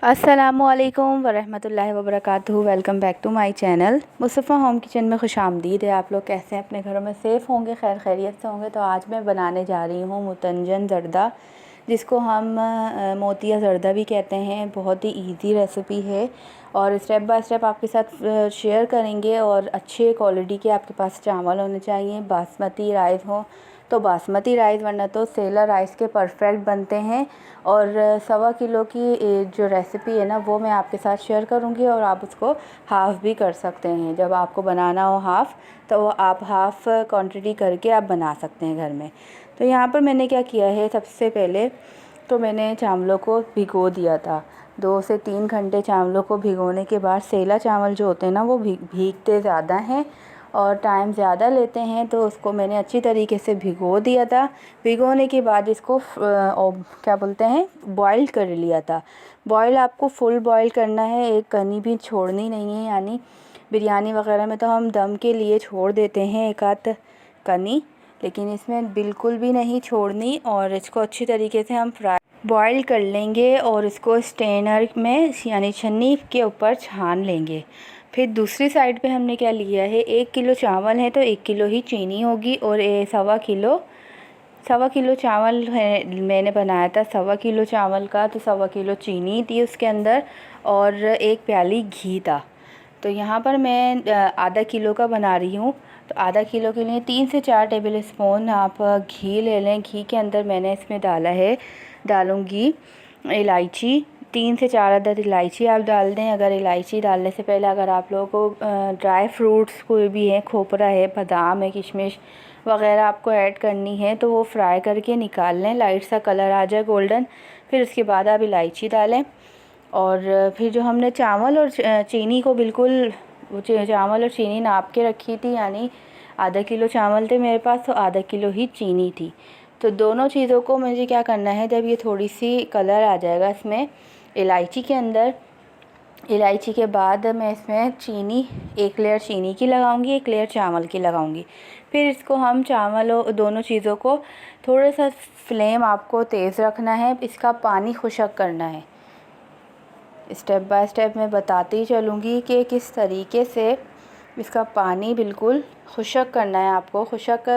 अस्सलामुअलैकुम वरहमतुल्लाहि वबरकातुहू। Welcome back to my channel. Mustafa home kitchen में खुशामदीद है। आप लोग कैसे हैं? अपने घरों में सेफ़ होंगे, खैर खैरियत से होंगे। तो आज मैं बनाने जा रही हूँ मुतंजन ज़र्दा, जिसको हम मोतिया ज़र्दा भी कहते हैं। बहुत ही इजी रेसिपी है और स्टेप बाय स्टेप आपके साथ शेयर करेंगे। और अच्छे क्वालिटी के आपके पास चावल होने चाहिए, बासमती राइस हो तो बासमती राइस, वरना तो सेला राइस के परफेक्ट बनते हैं। और 1.25 किलो की जो रेसिपी है ना, वो मैं आपके साथ शेयर करूंगी और आप उसको हाफ़ भी कर सकते हैं। जब आपको बनाना हो हाफ़, तो आप हाफ़ क्वांटिटी करके आप बना सकते हैं घर में। तो यहाँ पर मैंने क्या किया है, सबसे पहले तो मैंने चावलों को भिगो दिया था। 2 से 3 घंटे चावलों को भिगोने के बाद, सेला चावल जो होते हैं ना, वो भीगते ज़्यादा हैं और टाइम ज़्यादा लेते हैं, तो उसको मैंने अच्छी तरीके से भिगो दिया था। भिगोने के बाद इसको क्या बोलते हैं, बॉईल कर लिया था। बॉईल आपको फुल बॉईल करना है, एक कनी भी छोड़नी नहीं है। यानी बिरयानी वगैरह में तो हम दम के लिए छोड़ देते हैं एक आध कनी, लेकिन इसमें बिल्कुल भी नहीं छोड़नी। और इसको अच्छी तरीके से हम बॉईल कर लेंगे और इसको स्ट्रेनर में यानी छन्नी के ऊपर छान लेंगे। फिर दूसरी साइड पे हमने क्या लिया है, 1 किलो चावल है तो 1 किलो ही चीनी होगी। और 1.25 किलो चावल है, मैंने बनाया था 1.25 किलो चावल का, तो 1.25 किलो चीनी थी उसके अंदर और 1 प्याली घी था। तो यहाँ पर मैं आधा किलो का बना रही हूँ, तो आधा किलो के लिए 3 से 4 टेबल स्पून आप घी ले लें। घी के अंदर मैंने इसमें डालूँगी इलायची, 3 से 4 अदद इलायची आप डाल दें। अगर इलायची डालने से पहले अगर आप लोगों को ड्राई फ्रूट्स कोई भी है, खोपरा है, बादाम है, किशमिश वगैरह आपको ऐड करनी है, तो वो फ्राई करके निकाल लें, लाइट सा कलर आ जाए गोल्डन। फिर उसके बाद आप इलायची डालें। और फिर जो हमने चावल और चीनी को बिल्कुल, चावल और चीनी नाप के रखी थी, यानी आधा किलो चावल थे मेरे पास तो आधा किलो ही चीनी थी। तो दोनों चीज़ों को मुझे क्या करना है, जब ये थोड़ी सी कलर आ जाएगा इसमें इलायची के अंदर, इलायची के बाद मैं इसमें चीनी, 1 लेयर चीनी की लगाऊंगी, 1 लेयर चावल की लगाऊंगी। फिर इसको हम चावलों दोनों चीज़ों को थोड़ा सा फ्लेम आपको तेज़ रखना है, इसका पानी खुशक करना है। स्टेप बाय स्टेप मैं बताती चलूँगी कि किस तरीके से इसका पानी बिल्कुल खुशक करना है आपको।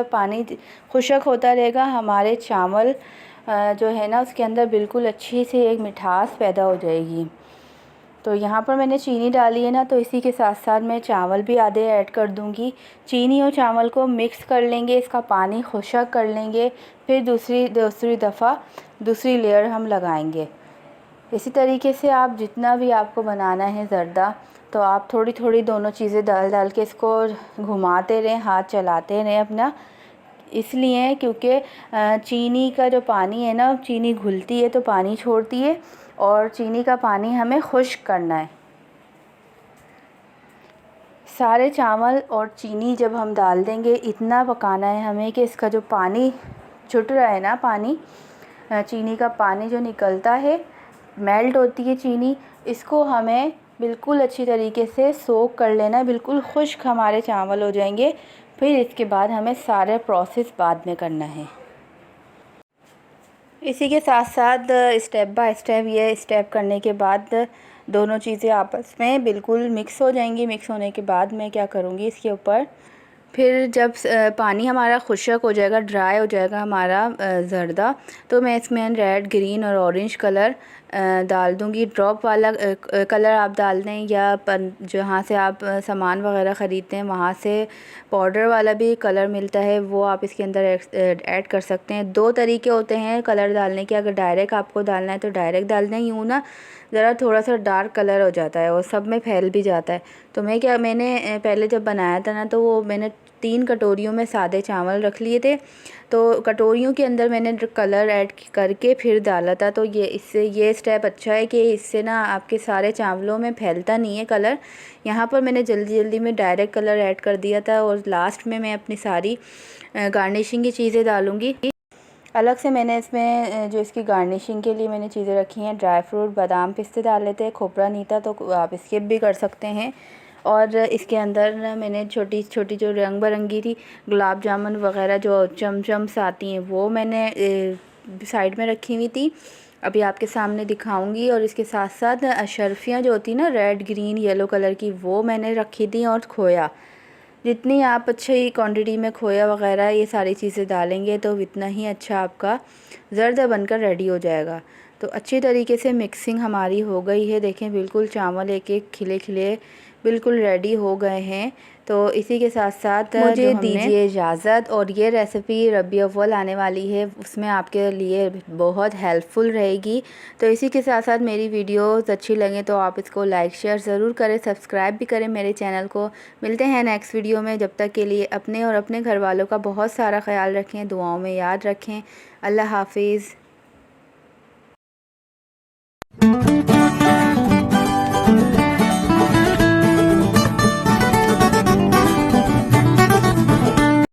पानी खुशक होता रहेगा, हमारे चावल जो है ना, उसके अंदर बिल्कुल अच्छी सी एक मिठास पैदा हो जाएगी। तो यहाँ पर मैंने चीनी डाली है ना, तो इसी के साथ साथ मैं चावल भी आधे ऐड कर दूँगी। चीनी और चावल को मिक्स कर लेंगे, इसका पानी खुशक कर लेंगे। फिर दूसरी दफ़ा दूसरी लेयर हम लगाएंगे। इसी तरीके से आप जितना भी आपको बनाना है ज़र्दा, तो आप थोड़ी थोड़ी दोनों चीज़ें डाल के इसको घुमाते रहें, हाथ चलाते रहें अपना। इसलिए क्योंकि चीनी का जो पानी है ना, चीनी घुलती है तो पानी छोड़ती है, और चीनी का पानी हमें खुश्क करना है। सारे चावल और चीनी जब हम डाल देंगे, इतना पकाना है हमें कि इसका जो पानी छुट रहा है ना, चीनी का पानी जो निकलता है, मेल्ट होती है चीनी, इसको हमें बिल्कुल अच्छी तरीके से सोक कर लेना है। बिल्कुल खुश्क हमारे चावल हो जाएंगे। फिर इसके बाद हमें सारे प्रोसेस बाद में करना है। इसी के साथ साथ स्टेप बाय स्टेप, ये स्टेप करने के बाद दोनों चीज़ें आपस में बिल्कुल मिक्स हो जाएंगी। मिक्स होने के बाद मैं क्या करूँगी, इसके ऊपर फिर जब पानी हमारा खुशक हो जाएगा, ड्राई हो जाएगा हमारा ज़र्दा, तो मैं इसमें रेड, ग्रीन और ऑरेंज कलर डाल दूँगी। ड्रॉप वाला कलर आप डाल दें, या जहाँ से आप सामान वगैरह ख़रीदते हैं वहाँ से पाउडर वाला भी कलर मिलता है, वो आप इसके अंदर ऐड कर सकते हैं। 2 तरीके होते हैं कलर डालने के। अगर डायरेक्ट आपको डालना है तो डायरेक्ट डाल दें, यूँ ना ज़रा थोड़ा सा डार्क कलर हो जाता है और सब में फैल भी जाता है। तो मैंने पहले जब बनाया था ना, तो वो मैंने 3 कटोरियों में सादे चावल रख लिए थे, तो कटोरियों के अंदर मैंने कलर ऐड करके फिर डाला था। तो ये स्टेप अच्छा है कि इससे ना आपके सारे चावलों में फैलता नहीं है कलर। यहाँ पर मैंने जल्दी में डायरेक्ट कलर ऐड कर दिया था, और लास्ट में मैं अपनी सारी गार्निशिंग की चीज़ें डालूँगी। अलग से मैंने इसमें जो इसकी गार्निशिंग के लिए मैंने चीज़ें रखी हैं, ड्राई फ्रूट, बादाम, पिस्ते डाल लेते हैं। खोपरा नहीं था तो आप स्किप भी कर सकते हैं। और इसके अंदर ना मैंने छोटी छोटी जो रंग बिरंगी थी गुलाब जामुन वगैरह जो चमचम्स आती हैं, वो मैंने साइड में रखी हुई थी। अभी आपके सामने दिखाऊंगी। और इसके साथ साथ अशर्फियाँ जो होती ना रेड ग्रीन येलो कलर की, वो मैंने रखी थी। और खोया, जितनी आप अच्छी क्वांटिटी में खोया वगैरह ये सारी चीज़ें डालेंगे तो इतना ही अच्छा आपका ज़र्दा बनकर रेडी हो जाएगा। तो अच्छी तरीके से मिक्सिंग हमारी हो गई है। देखें बिल्कुल चावल एक एक खिले खिले बिल्कुल रेडी हो गए हैं। तो इसी के साथ साथ मुझे दीजिए इजाज़त। और ये रेसिपी रबी अव्वल आने वाली है, उसमें आपके लिए बहुत हेल्पफुल रहेगी। तो इसी के साथ साथ मेरी वीडियोस अच्छी लगें तो आप इसको लाइक शेयर ज़रूर करें, सब्सक्राइब भी करें मेरे चैनल को। मिलते हैं नेक्स्ट वीडियो में, जब तक के लिए अपने और अपने घर वालों का बहुत सारा ख्याल रखें, दुआओं में याद रखें। अल्लाह हाफिज़।